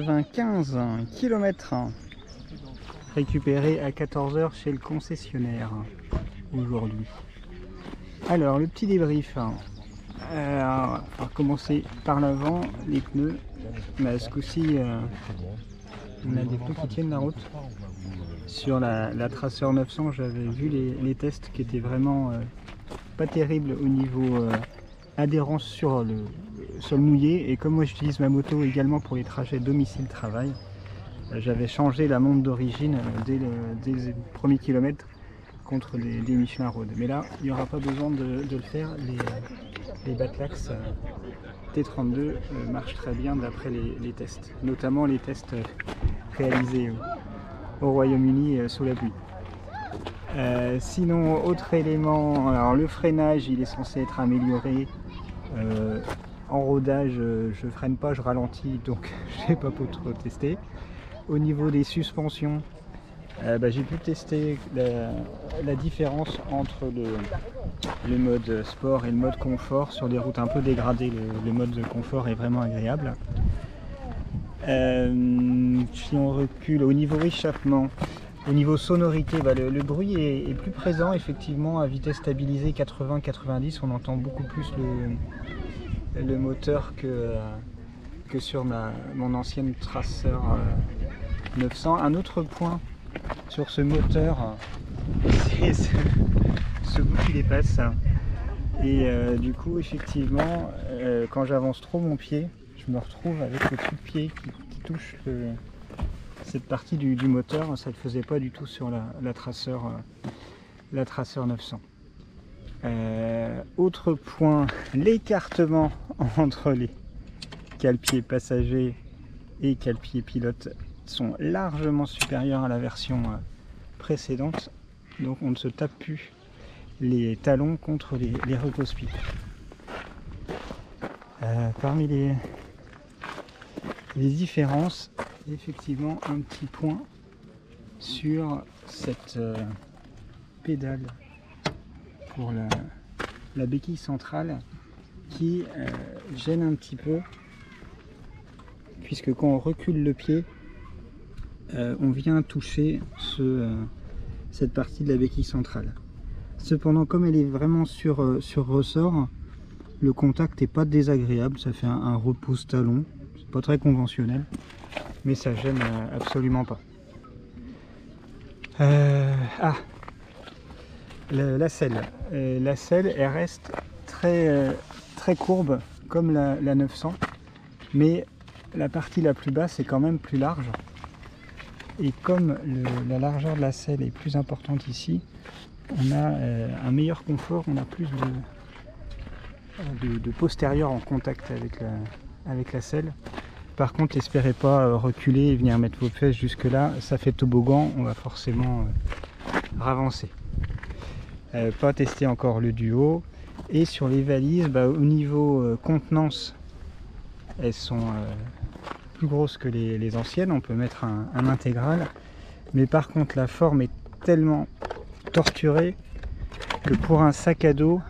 95 km récupéré à 14 h chez le concessionnaire aujourd'hui. Alors le petit débrief, on va commencer par l'avant, les pneus. Bah, ce coup-ci on a des pneus qui tiennent la route. Sur la Tracer 900 j'avais vu les tests qui étaient vraiment pas terribles au niveau adhérence sur le sol mouillé, et comme moi j'utilise ma moto également pour les trajets domicile-travail, j'avais changé la montre d'origine dès les premiers kilomètres contre des Michelin Road. Mais là, il n'y aura pas besoin de le faire. Les Batlax T32 marchent très bien d'après les tests, notamment les tests réalisés au Royaume-Uni sous la pluie. Sinon, autre élément, alors le freinage, il est censé être amélioré. En rodage, je freine pas, je ralentis, donc j'ai pas trop testé. Au niveau des suspensions, j'ai pu tester la différence entre le mode sport et le mode confort. Sur des routes un peu dégradées, le mode de confort est vraiment agréable. Si on recule au niveau échappement, au niveau sonorité, le bruit est plus présent effectivement à vitesse stabilisée 80-90. On entend beaucoup plus le moteur que sur mon ancienne Tracer 900. Un autre point sur ce moteur, c'est ce bout qui dépasse. Et du coup, effectivement, quand j'avance trop mon pied, je me retrouve avec le dessus de pied qui touche cette partie du moteur. Ça ne le faisait pas du tout sur la Tracer 900. Autre point, l'écartement entre les cale-pieds passagers et cale-pieds pilote sont largement supérieurs à la version précédente, donc on ne se tape plus les talons contre les repose-pieds. Parmi les différences, effectivement un petit point sur cette pédale pour la béquille centrale qui gêne un petit peu, puisque quand on recule le pied, on vient toucher cette partie de la béquille centrale. Cependant, comme elle est vraiment sur ressort, le contact n'est pas désagréable, ça fait un repose-talon, c'est pas très conventionnel, mais ça gêne absolument pas. La selle. La selle, elle reste très courbe comme la 900, mais la partie la plus basse est quand même plus large. Et comme la largeur de la selle est plus importante ici, on a un meilleur confort, on a plus de postérieur en contact avec la selle. Par contre, n'espérez pas reculer et venir mettre vos fesses jusque là, ça fait toboggan, on va forcément ravancer. Pas testé encore le duo. Et sur les valises, au niveau contenance, elles sont plus grosses que les anciennes, on peut mettre un intégral, mais par contre la forme est tellement torturée que pour un sac à dos,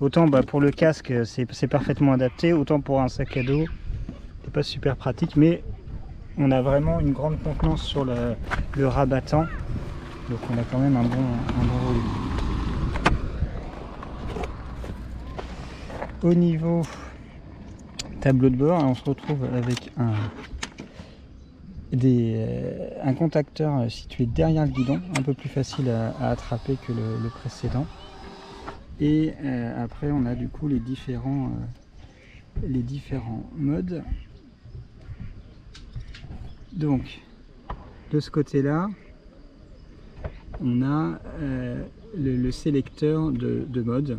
autant pour le casque c'est parfaitement adapté, autant pour un sac à dos c'est pas super pratique, mais on a vraiment une grande contenance sur le rabattant, donc on a quand même un bon volume. Au niveau tableau de bord, on se retrouve avec un contacteur situé derrière le guidon, un peu plus facile à attraper que le précédent. Et après on a du coup les différents modes. Donc de ce côté là on a le sélecteur de mode,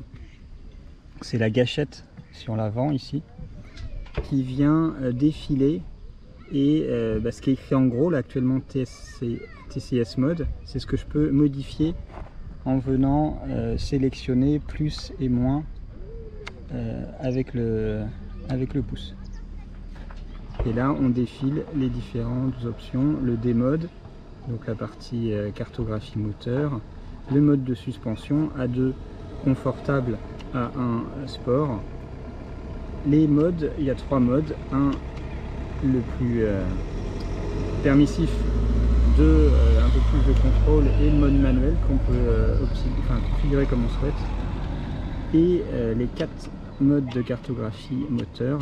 c'est la gâchette sur l'avant ici qui vient défiler, et ce qui est écrit en gros là actuellement TCS mode, c'est ce que je peux modifier en venant sélectionner plus et moins avec le pouce. Et là on défile les différentes options, le D-mode, donc la partie cartographie moteur, le mode de suspension A2 confortable, A1 sport. Les modes, il y a 3 modes, un le plus permissif de un peu plus de contrôle et le mode manuel qu'on peut configurer comme on souhaite, et les 4 modes de cartographie moteur.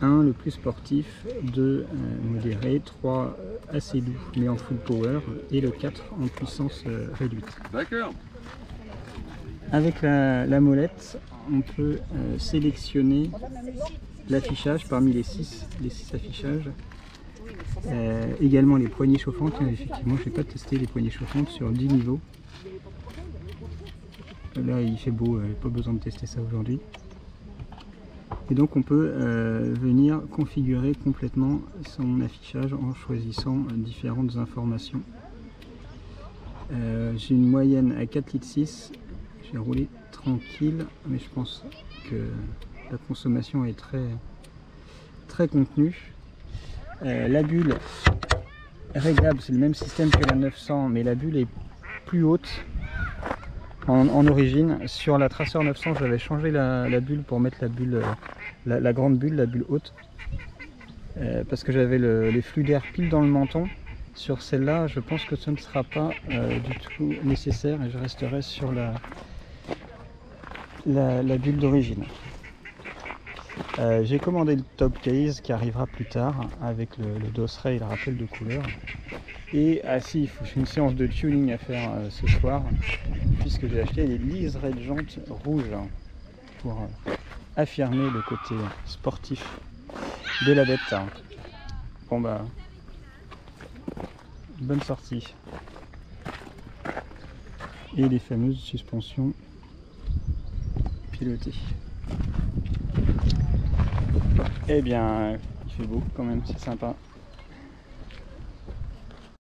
1 le plus sportif, 2 modéré, 3 assez doux mais en full power, et le 4 en puissance réduite. D'accord. Avec la molette, on peut sélectionner l'affichage parmi les 6 affichages. Également les poignées chauffantes. Effectivement, je n'ai pas testé les poignées chauffantes sur 10 niveaux. Là il fait beau, pas besoin de tester ça aujourd'hui. Et donc on peut venir configurer complètement son affichage en choisissant différentes informations. J'ai une moyenne à 4,6 litres. J'ai roulé tranquille, mais je pense que la consommation est très contenue. La bulle réglable, c'est le même système que la 900, mais la bulle est plus haute en origine. Sur la Tracer 900, j'avais changé la bulle pour mettre la bulle, la grande bulle, la bulle haute, parce que j'avais les flux d'air pile dans le menton. Sur celle-là, je pense que ce ne sera pas du tout nécessaire et je resterai sur la bulle d'origine. J'ai commandé le top case qui arrivera plus tard avec le dosseret et le rappel de couleur. Et si, j'ai une séance de tuning à faire ce soir, puisque j'ai acheté des liserés de jantes rouges pour affirmer le côté sportif de la bête. Bon bah, bonne sortie. Et les fameuses suspensions pilotées. Eh bien, il fait beau quand même, c'est sympa.